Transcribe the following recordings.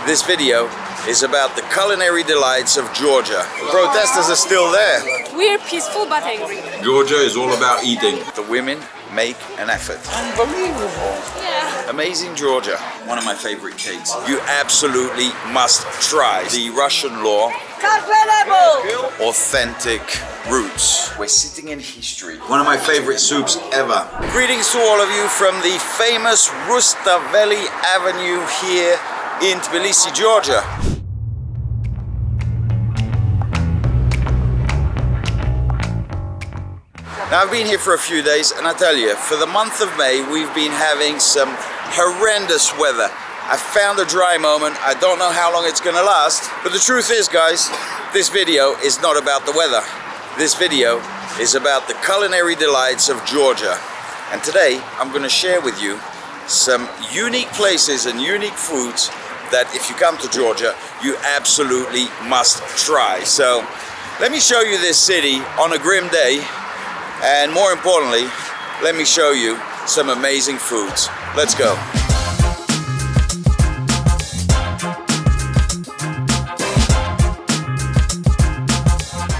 This video is about the culinary delights of Georgia. The protesters are still there. We're peaceful but angry. Georgia is all about eating. The women make an effort. Unbelievable. Yeah. Amazing Georgia. One of my favorite cakes. You absolutely must try the Russian law. Authentic roots. We're sitting in history. One of my favorite soups ever. Greetings to all of you from the famous Rustaveli Avenue here in Tbilisi, Georgia. Now I've been here for a few days and I tell you, for the month of May we've been having some horrendous weather. I found a dry moment. I don't know how long it's gonna last, but the truth is, guys, this video is not about the weather. This video is about the culinary delights of Georgia. And today I'm gonna share with you some unique places and unique foods that if you come to Georgia, you absolutely must try. So let me show you this city on a grim day, and more importantly, let me show you some amazing foods. Let's go.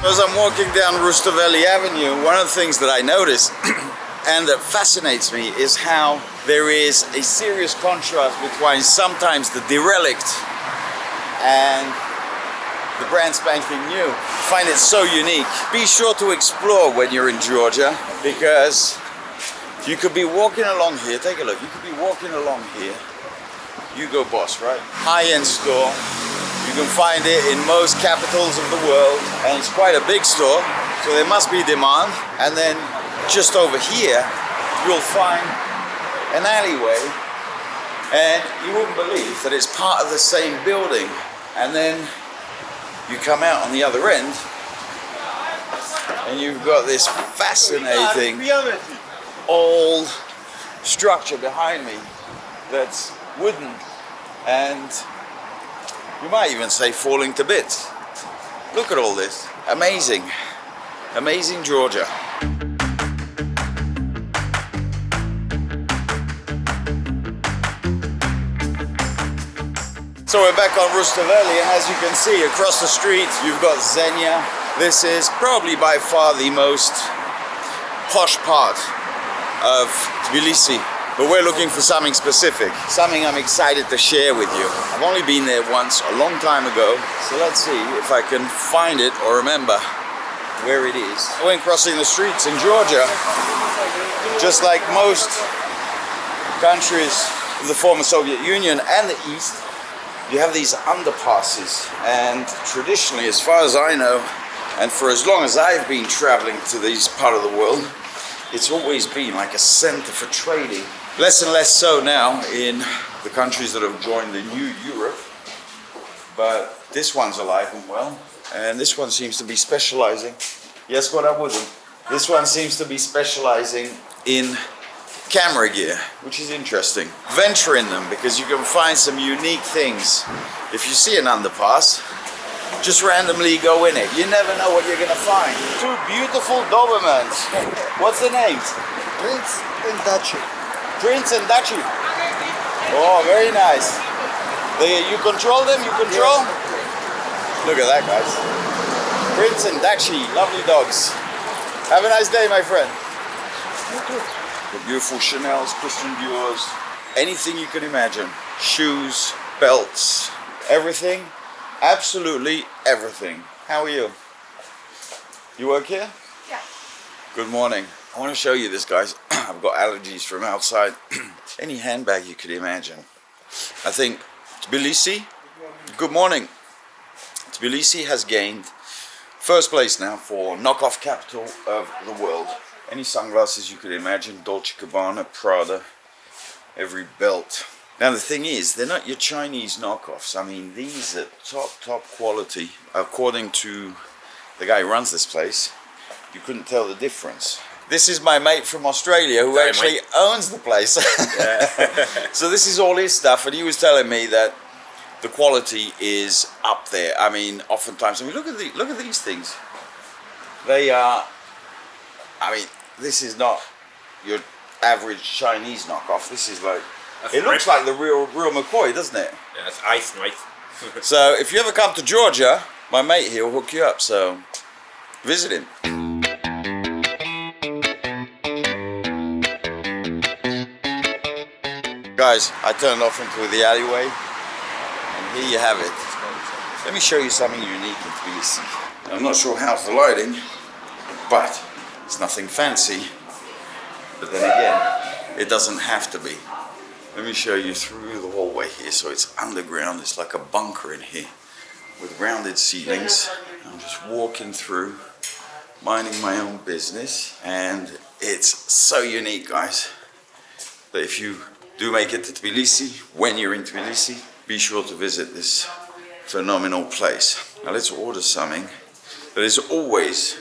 As I'm walking down Rustaveli Avenue, one of the things that I notice and that fascinates me is how there is a serious contrast between sometimes the derelict and the brand spanking new. I find it so unique. Be sure to explore when you're in Georgia, because you could be walking along here, take a look, you could be walking along here, Hugo Boss, right? High-end store. You can find it in most capitals of the world, and it's quite a big store, so there must be demand. And then just over here, you'll find an alleyway, and you wouldn't believe that it's part of the same building. And then you come out on the other end, and you've got this fascinating old structure behind me that's wooden, and you might even say falling to bits. Look at all this. Amazing. Amazing Georgia. So we're back on Rustaveli, and as you can see across the street you've got Xenia. This is probably by far the most posh part of Tbilisi. But we're looking for something specific, something I'm excited to share with you. I've only been there once, a long time ago, so let's see if I can find it or remember where it is. When crossing the streets in Georgia, just like most countries of the former Soviet Union and the East, you have these underpasses, and traditionally, as far as I know, and for as long as I've been traveling to this part of the world, it's always been like a center for trading. Less and less so now in the countries that have joined the new Europe, but this one's alive and well, and this one seems to be specializing. Yes, what I wouldn't. This one seems to be specializing in camera gear, which is interesting. Venture in them because you can find some unique things. If you see an underpass, just randomly go in it. You never know what you're gonna find. Two beautiful Dobermans. What's the names? Prince and Duchy. Prince and Duchy. Oh, very nice. You control them? You control? Look at that, guys. Prince and Duchy, lovely dogs. Have a nice day, my friend. You too. The beautiful Chanel's, Christian Dior's, anything you can imagine. Shoes, belts, everything. Absolutely everything. How are you? You work here? Yeah. Good morning. I want to show you this, guys. I've got allergies from outside. Any handbag you could imagine. I think Tbilisi, good morning. Tbilisi has gained first place now for knockoff capital of the world. Any sunglasses you could imagine, Dolce & Gabbana, Prada, every belt. Now the thing is, they're not your Chinese knockoffs. I mean, these are top quality. According to the guy who runs this place, you couldn't tell the difference. This is my mate from Australia who actually owns the place. Yeah. So this is all his stuff, and he was telling me that the quality is up there. I mean, oftentimes, I mean, look at these things. They are, I mean, this is not your average Chinese knockoff. This is like It looks like the real McCoy, doesn't it? Yeah, it's ice, mate. So if you ever come to Georgia, my mate here will hook you up. So visit him. Guys, I turned off into the alleyway, and here you have it. Let me show you something unique in Tbilisi. I'm not sure how's the lighting, but it's nothing fancy. But then again, it doesn't have to be. Let me show you through the hallway here. So it's underground, it's like a bunker in here with rounded ceilings. I'm just walking through, minding my own business, and it's so unique, guys, that if you do make it to Tbilisi, when you're in Tbilisi, be sure to visit this phenomenal place. Now let's order something that is always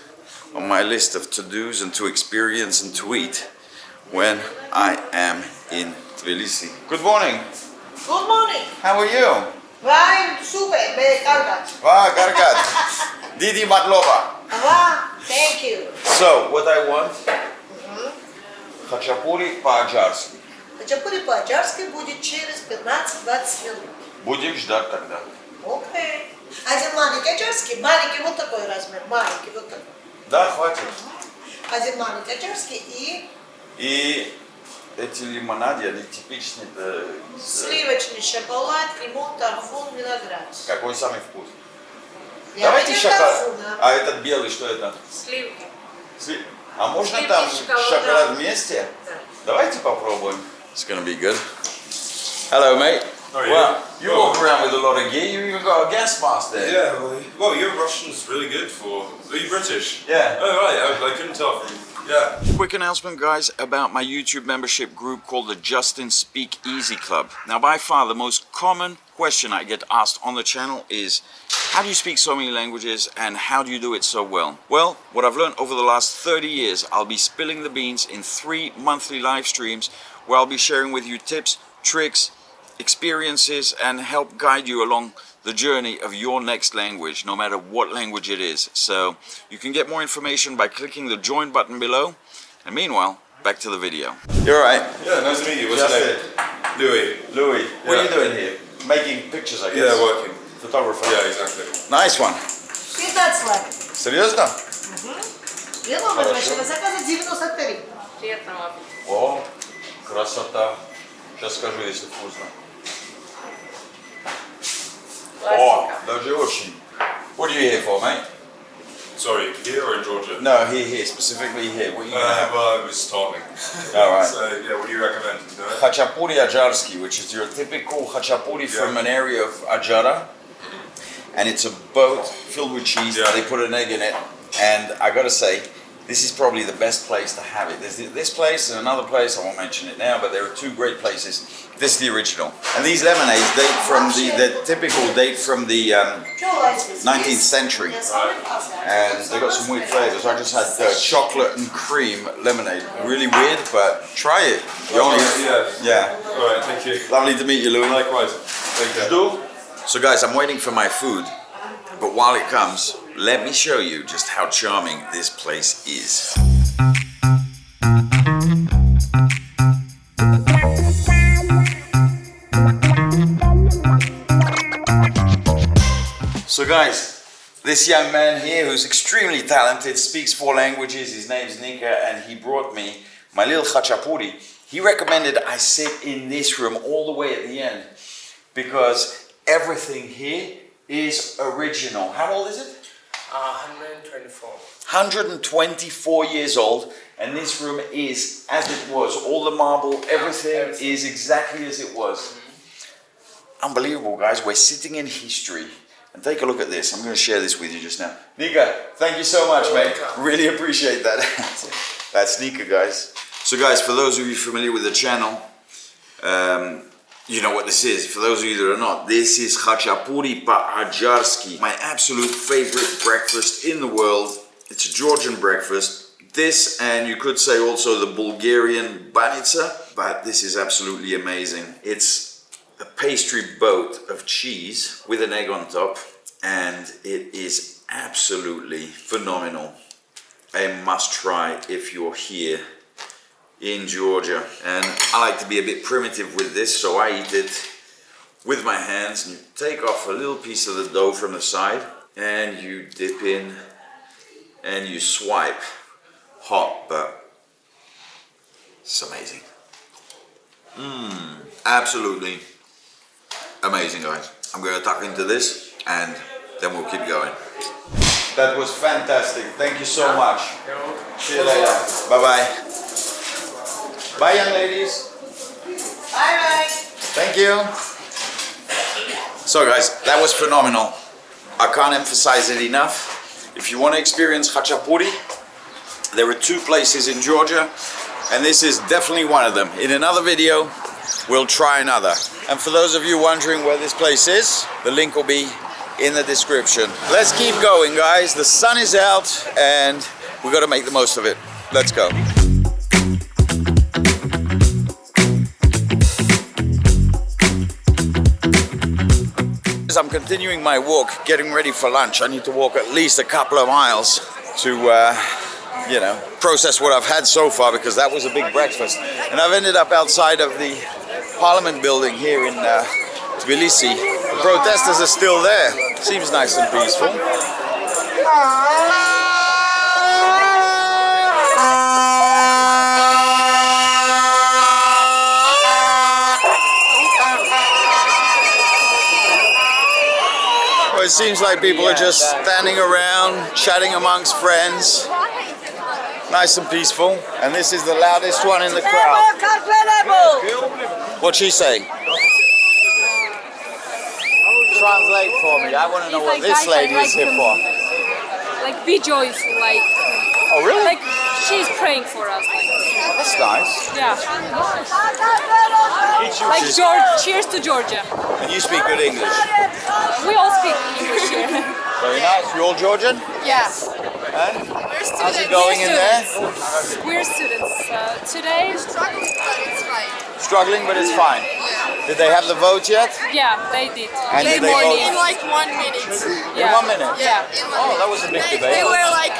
on my list of to-dos and to experience and to eat when I am in Tbilisi. Good morning. Good morning. How are you? I'm super, Kargat. Kargat. Didi Matlova. Thank you. So, what I want? Khachapuri по-аджарски. Хачапури по-аджарски будет через 15-20 минут. Будем ждать тогда. Окей. Один маленький аджарский, маленький вот такой размер, маленький вот такой. Да, хватит. Один маленький аджарский И эти лимонади, они типичные. сливочный шоколад, лимон, тархун, виноград. Какой самый вкус? Я Давайте люблю шоколад. тархуна. А этот белый, что это? Сливки. А можно Сливки там с шоколадом. шоколад вместе? Да. Давайте попробуем. It's gonna be good. Hello, mate. How are you? Wow, you walk around with a lot of gear. You even got a gas mask there. Yeah, well, your Russian's really good for... Are you British? Yeah. Oh, right, I couldn't tell from... Yeah. Quick announcement, guys, about my YouTube membership group called the Justin Speak Easy Club. Now, by far, the most common question I get asked on the channel is, how do you speak so many languages and how do you do it so well? Well, what I've learned over the last 30 years, I'll be spilling the beans in 3 monthly live streams where I'll be sharing with you tips, tricks, experiences, and help guide you along the journey of your next language, no matter what language it is. So you can get more information by clicking the join button below. And meanwhile, back to the video. You're right. Yeah, nice to meet you. What's your name? Louis. Louis, what are you Yeah. doing here? Making pictures, I guess. Yeah, working. Photographer. Yeah, exactly. Nice one. 15 лайк. Серьезно? Я номер вашего заказа 93. Приятного аппетита. О, красота. Сейчас скажу, если вкусно. О, Классика. даже очень. What are you here for, mate? Sorry, here or in Georgia? No, here, specifically here. What are you gonna have? Well, I was starving. All right. So, yeah, what do you recommend? Khachapuri Ajarski, which is your typical khachapuri from an area of Ajara. And it's a boat filled with cheese. Yeah. They put an egg in it. And I gotta say, this is probably the best place to have it. There's this place and another place, I won't mention it now, but there are 2 great places. This is the original. And these lemonades date from the typical date from the 19th century. And they got some weird flavors. I just had chocolate and cream lemonade. Really weird, but try it. You only, yeah. All right, thank you. Lovely to meet you, Louis. Likewise. Thank you. So guys, I'm waiting for my food, but while it comes, let me show you just how charming this place is. So guys, this young man here who's extremely talented, speaks 4 languages, his name's Nika, and he brought me my little khachapuri. He recommended I sit in this room all the way at the end because everything here is original. How old is it? 124. 124 years old, and this room is as it was. All the marble, everything is exactly as it was. Unbelievable, guys. We're sitting in history. And take a look at this. I'm going to share this with you just now. Nika, thank you so much, mate. Really appreciate that. That's Nika, guys. So guys, for those of you familiar with the channel, you know what this is. For those of you that are not, this is Khachapuri po-ajarski, my absolute favorite breakfast in the world. It's a Georgian breakfast. This, and you could say also the Bulgarian banitsa, but this is absolutely amazing. It's a pastry boat of cheese with an egg on top, and it is absolutely phenomenal. A must try if you're here in Georgia. And I like to be a bit primitive with this, so I eat it with my hands. And you take off a little piece of the dough from the side and you dip in and you swipe. Hot, but it's amazing. Absolutely amazing, guys. I'm going to tuck into this and then we'll keep going. That was fantastic. Thank you so much. See you later. Bye-bye. Bye, young ladies. Bye-bye. Thank you. So guys, that was phenomenal. I can't emphasize it enough. If you want to experience Khachapuri, there are 2 places in Georgia, and this is definitely one of them. In another video, we'll try another. And for those of you wondering where this place is, the link will be in the description. Let's keep going, guys. The sun is out and we've got to make the most of it. Let's go. As I'm continuing my walk, getting ready for lunch, I need to walk at least a couple of miles to you know, process what I've had so far, because that was a big breakfast. And I've ended up outside of the Parliament building here in Tbilisi. The protesters are still there. Seems nice and peaceful. Well, it seems like people are just standing around, chatting amongst friends. Nice and peaceful. And this is the loudest one in the crowd. What's she saying? Translate for me. I want to know what this lady is here for. Like, be joyful, like... Oh, really? Like, she's praying for us, like... That's nice. Yeah. Like, cheers to Georgia. And you speak good English. We all speak English here. Very nice. You all Georgian? Yeah. And how's it going in there? We're students. Today... Struggling, but it's fine. Did they have the vote yet? Yeah, they did. And did they vote? In like 1 minute. In 1 minute? Yeah. Oh, that was a big debate. They were like,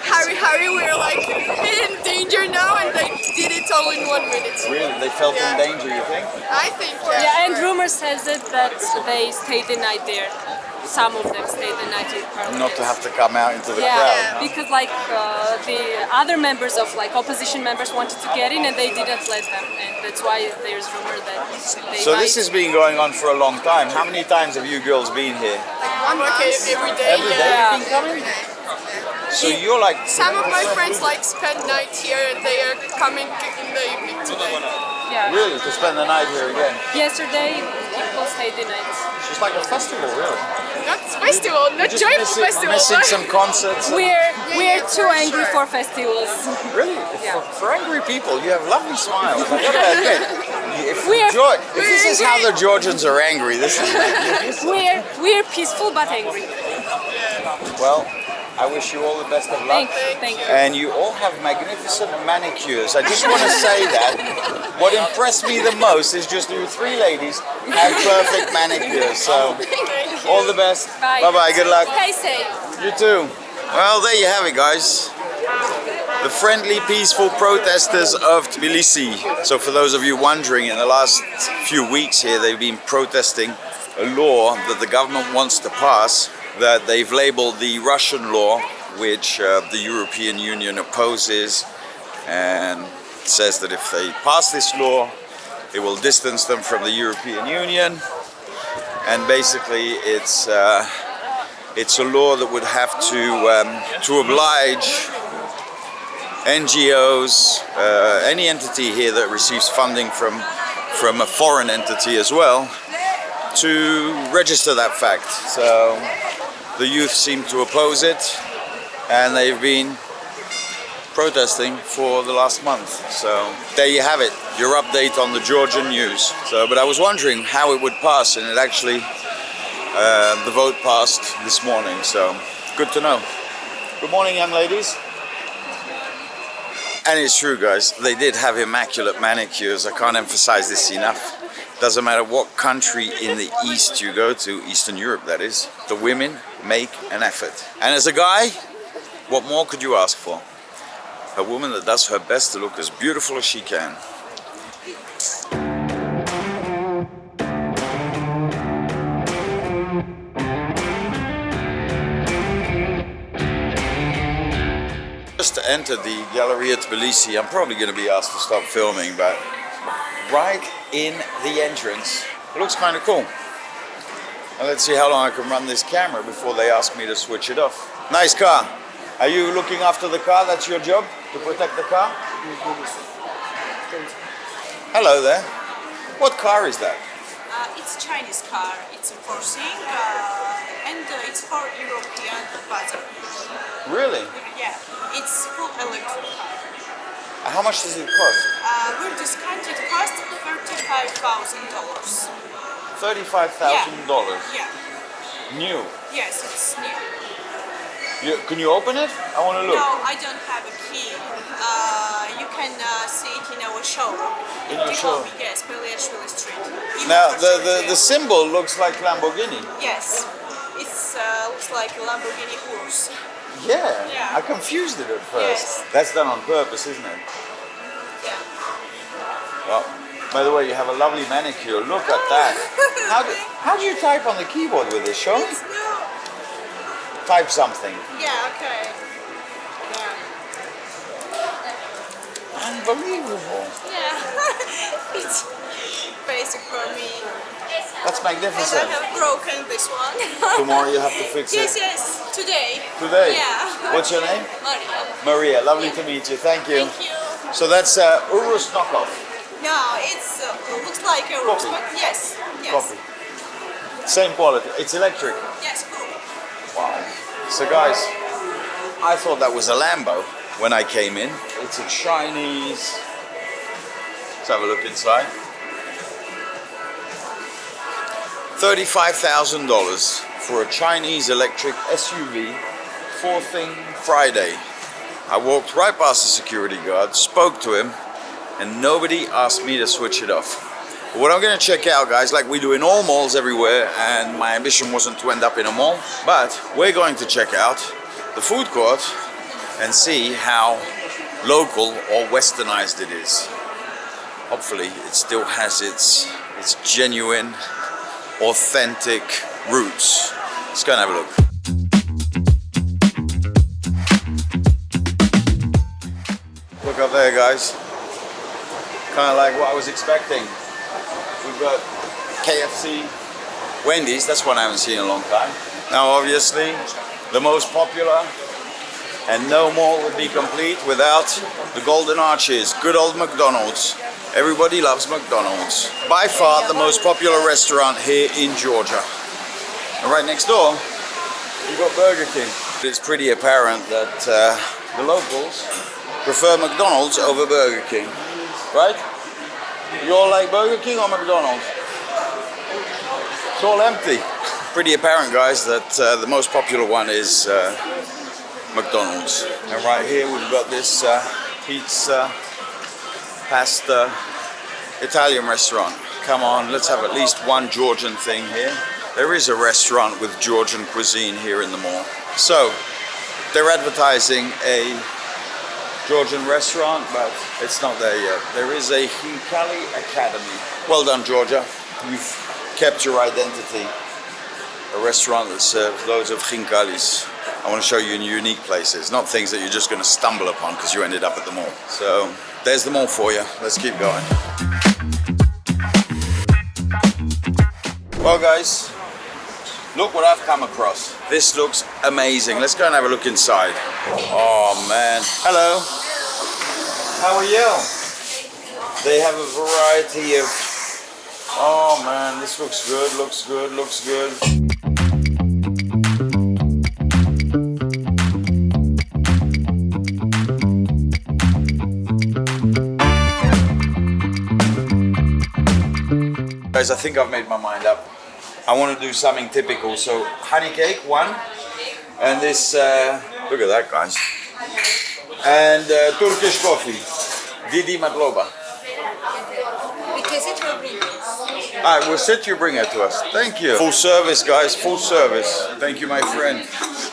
hurry, hurry, we were like in danger now, and they did it all in 1 minute. Really? They felt in danger, you think? I think, Yeah, and rumor says it that they stayed the night there. Some of them stayed the night in Parliament. Not to have to come out into the Yeah, crowd. because like the other members of like opposition members wanted to get in and they didn't let them, and that's why there's rumor that they So might. this has been going on for a long time. How many times have you girls been here? I'm okay every day. Every day Yeah. you've been coming? So you're like... Some of my friends like spend night here, and they are coming in the evening today. Yeah. Really? To spend the night here again? Yesterday people stayed the night. It's just like a festival, really. Not festival, not Just joyful festival. missing some concerts. We're too angry for festivals. Really? Yeah. For angry people, you have lovely smiles. I gotta admit. If We're- this is how the Georgians are angry, this is We're peaceful but angry. well, I wish you all the best of luck. Thank you. And you all have magnificent manicures. I just want to say that what impressed me the most is just you 3 ladies have perfect manicures. So all the best. Bye. Bye-bye. Good luck. Stay safe. You too. Well, there you have it, guys. The friendly, peaceful protesters of Tbilisi. So for those of you wondering, in the last few weeks here, they've been protesting a law that the government wants to pass, that they've labeled the Russian law, which the European Union opposes, and says that if they pass this law, it will distance them from the European Union. And basically, it's a law that would have to oblige NGOs, any entity here that receives funding from a foreign entity as well, to register that fact. So the youth seem to oppose it, and they've been protesting for the last month. So there you have it, your update on the Georgian news. But I was wondering how it would pass, and it actually, the vote passed this morning, so good to know. Good morning, young ladies. And it's true, guys, they did have immaculate manicures. I can't emphasize this enough. Doesn't matter what country in the East you go to, Eastern Europe that is, the women make an effort. And as a guy, what more could you ask for? A woman that does her best to look as beautiful as she can. Just to enter the Galleria Tbilisi, I'm probably going to be asked to stop filming, but right in the entrance, it looks kind of cool. And let's see how long I can run this camera before they ask me to switch it off. Nice car. Are you looking after the car? That's your job? To protect the car? Hello there. What car is that? It's a Chinese car. It's a forcing and it's for European bazaar. Really? Yeah, it's full electric car. How much does it cost? We're discounted cost $35,000. $35,000. Yeah. New. Yes, it's new. Can you open it? I want to look. No, I don't have a key. You can see it in our showroom. In your showroom? Yes, Acharulebi Street. Now, the symbol looks like Lamborghini. Yes, it looks like a Lamborghini Urus. Yeah. I confused it at first. Yes. That's done on purpose, isn't it? Yeah. Well, by the way, you have a lovely manicure. Look at that. How do you type on the keyboard with this? Show me. Type something. Yeah, okay. Yeah. Unbelievable. Yeah. It's basic for me. That's And I magnificent. have broken this one. Tomorrow you have to fix Yes, it. yes. Today. Today? Yeah. What's your name? Maria. Maria. Lovely to meet you. Thank you. Thank you. So that's Urus knockoff. No, it's looks like a rose, Copy. but yes. Yes. Copy. Same quality. It's electric. Yes, cool. Wow. So guys, I thought that was a Lambo when I came in. It's a Chinese. Let's have a look inside. $35,000 for a Chinese electric SUV, 4th Friday. I walked right past the security guard, spoke to him, and nobody asked me to switch it off. But what I'm going to check out, guys, like we do in all malls everywhere, and my ambition wasn't to end up in a mall, but we're going to check out the food court and see how local or westernized it is. Hopefully it still has its genuine, authentic roots. Let's go and have a look. Look up there, guys. Kind of like what I was expecting. We've got KFC, Wendy's, that's one I haven't seen in a long time. Now obviously, the most popular, and no mall would be complete without the Golden Arches, good old McDonald's. Everybody loves McDonald's. By far the most popular restaurant here in Georgia. And right next door, you've got Burger King. It's pretty apparent that the locals prefer McDonald's over Burger King, right? You all like Burger King or McDonald's? It's all empty. Pretty apparent, guys, that the most popular one is McDonald's. And right here we've got this pizza, pasta, Italian restaurant. Come on, let's have at least one Georgian thing here. There is a restaurant with Georgian cuisine here in the mall. So, they're advertising a Georgian restaurant, but it's not there yet. There is a Khinkali Academy. Well done, Georgia. You've kept your identity. A restaurant that serves loads of Khinkalis. I want to show you in unique places, not things that you're just going to stumble upon because you ended up at the mall. So there's the mall for you. Let's keep going. Well, guys, look what I've come across. This looks amazing. Let's go and have a look inside. Oh man. Hello. How are you? They have a variety of... Oh man, this looks good, looks good, looks good. Guys, I think I've made my mind up. I want to do something typical. So honey cake, one. And this, look at that, guys. And Turkish coffee. Didi Matloba. Because it will bring Alright, we'll sit, you bring it to us. Thank you. Full service, guys, full service. Thank you, my friend.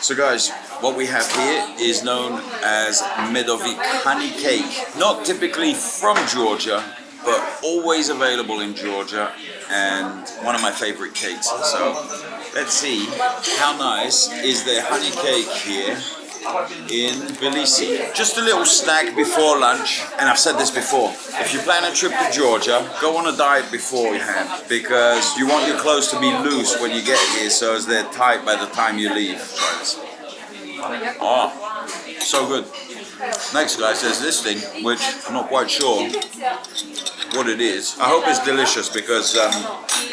So, guys, what we have here is known as Medovik honey cake. Not typically from Georgia, but always available in Georgia, and one of my favorite cakes. So, let's see how nice is their honey cake here in Tbilisi. Just a little snack before lunch, and I've said this before, if you plan a trip to Georgia, go on a diet beforehand, because you want your clothes to be loose when you get here so as they're tight by the time you leave. Try this. Oh, so good. Next, guys, there's this thing, which I'm not quite sure what it is. I hope it's delicious, because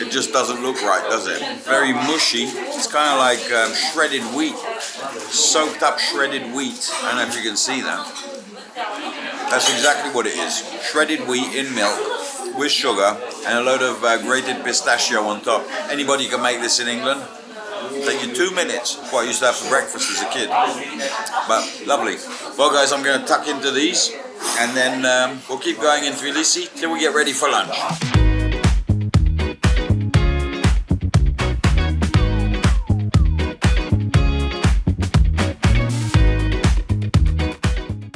it just doesn't look right, does it? Very mushy. It's kind of like shredded wheat, soaked up shredded wheat. I don't know if you can see that. That's exactly what it is. Shredded wheat in milk with sugar and a load of grated pistachio on top. Anybody can make this in England. Take you 2 minutes. What I used to have for breakfast as a kid. But lovely. Well, guys, I'm going to tuck into these, and then we'll keep going in Tbilisi till we get ready for lunch.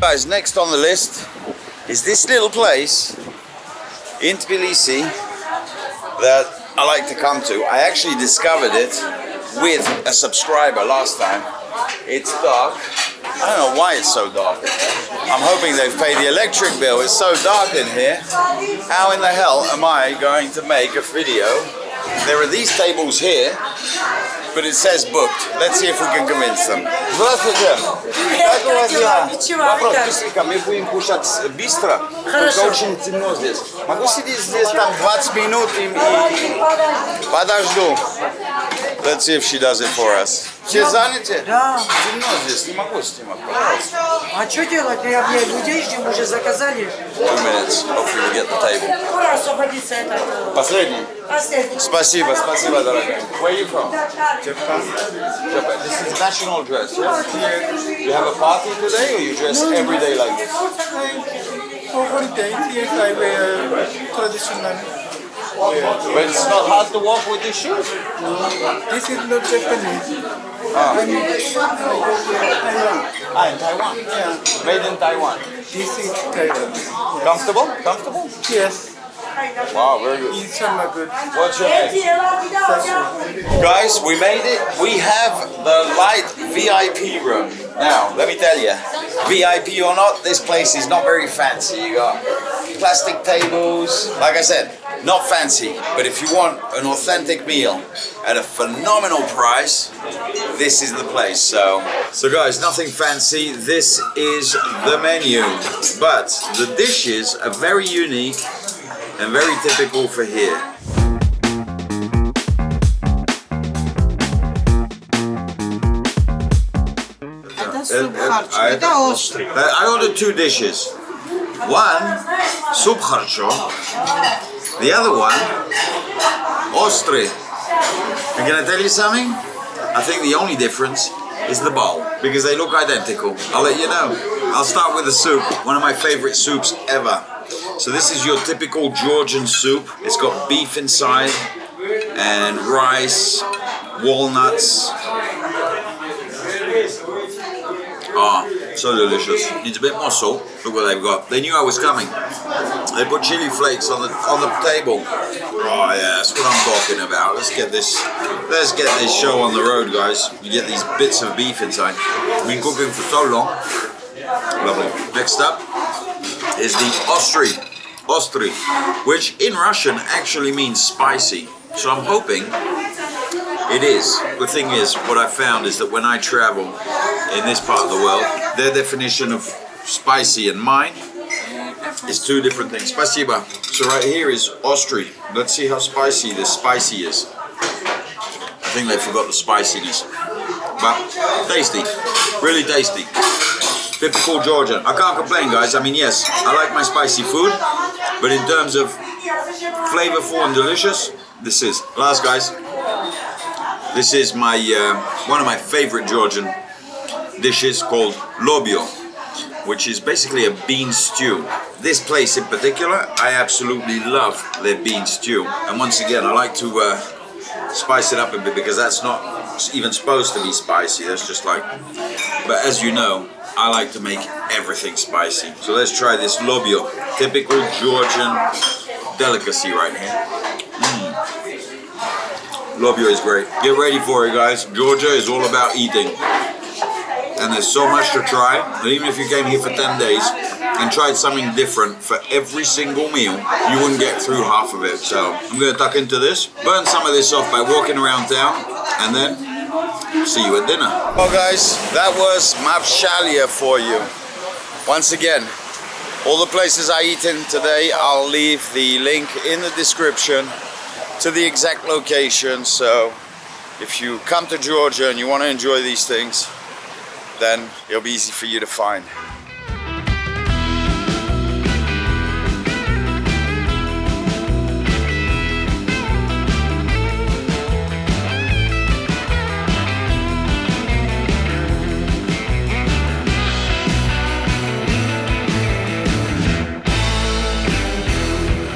Guys, next on the list is this little place in Tbilisi that I like to come to. I actually discovered it with a subscriber last time. It's dark. I don't know why it's so dark. I'm hoping they've paid the electric bill. It's so dark in here. How in the hell am I going to make a video? There are these tables here, but it says booked. Let's see if we can convince them. Здравствуйте. Как у вас дела? Вопрос, быстренько, мы будем кушать быстро. Только очень темно здесь. Могу сидеть здесь там 20 минут и подожду. Let's see if she does it for us. Все заняты? Да. Темно здесь, не могу снимать, пожалуйста. А что делать? Я, блядь, людей ждем, уже заказали. 2 minutes, hopefully we get the table. Скоро освободится этот. Последний. Последний. Спасибо, спасибо, дорогая. Where are you from? Japan. Japan. This is national dress, yes? You have a party today, or you dress every day like this? For holidays, yes, I wear traditional. But it's not hard to walk with these shoes? This is not Japanese. Ah. I'm in Taiwan. Ah, in Taiwan? Yeah. Made in Taiwan. This is Taiwan. Comfortable? Comfortable? Yes. Wow, very good. It's not good. What's your name? Guys, we made it. We have the light VIP room. Now, let me tell you, VIP or not, this place is not very fancy. You got plastic tables. Like I said, not fancy. But if you want an authentic meal at a phenomenal price, this is the place. So guys, nothing fancy. This is the menu. But the dishes are very unique and very typical for here. I ordered 2 dishes. One, soup Kharcho. The other one, Ostri. And can I tell you something? I think the only difference is the bowl, because they look identical. I'll let you know. I'll start with the soup, one of my favorite soups ever. So this is your typical Georgian soup. It's got beef inside and rice, walnuts. Ah, so delicious. Needs a bit more salt. Look what they've got. They knew I was coming. They put chili flakes on the table. Oh yeah, that's what I'm talking about. Let's get this show on the road, guys. You get these bits of beef inside. I've been cooking for so long. Lovely. Next up is the Ostri, which in Russian actually means spicy. So I'm hoping it is. The thing is, what I found is that when I travel in this part of the world, their definition of spicy and mine is 2 different things. Spasiba. So right here is Ostri. Let's see how spicy this spicy is. I think they forgot the spiciness. But tasty. Really tasty. Typical Georgian. I can't complain, guys. I mean, yes, I like my spicy food, but in terms of flavorful and delicious, this is. Last, guys, this is my one of my favorite Georgian dishes called Lobio, which is basically a bean stew. This place in particular, I absolutely love their bean stew. And once again, I like to spice it up a bit because that's not even supposed to be spicy. That's just like, but as you know, I like to make everything spicy. So let's try this Lobio, typical Georgian delicacy right here. Lobio is great. Get ready for it, guys. Georgia is all about eating. And there's so much to try that even if you came here for 10 days and tried something different for every single meal, you wouldn't get through half of it. So I'm going to tuck into this, burn some of this off by walking around town, and then see you at dinner. Well guys, that was Mavshalia for you. Once again, all the places I eat in today, I'll leave the link in the description to the exact location. So if you come to Georgia and you want to enjoy these things, then it'll be easy for you to find.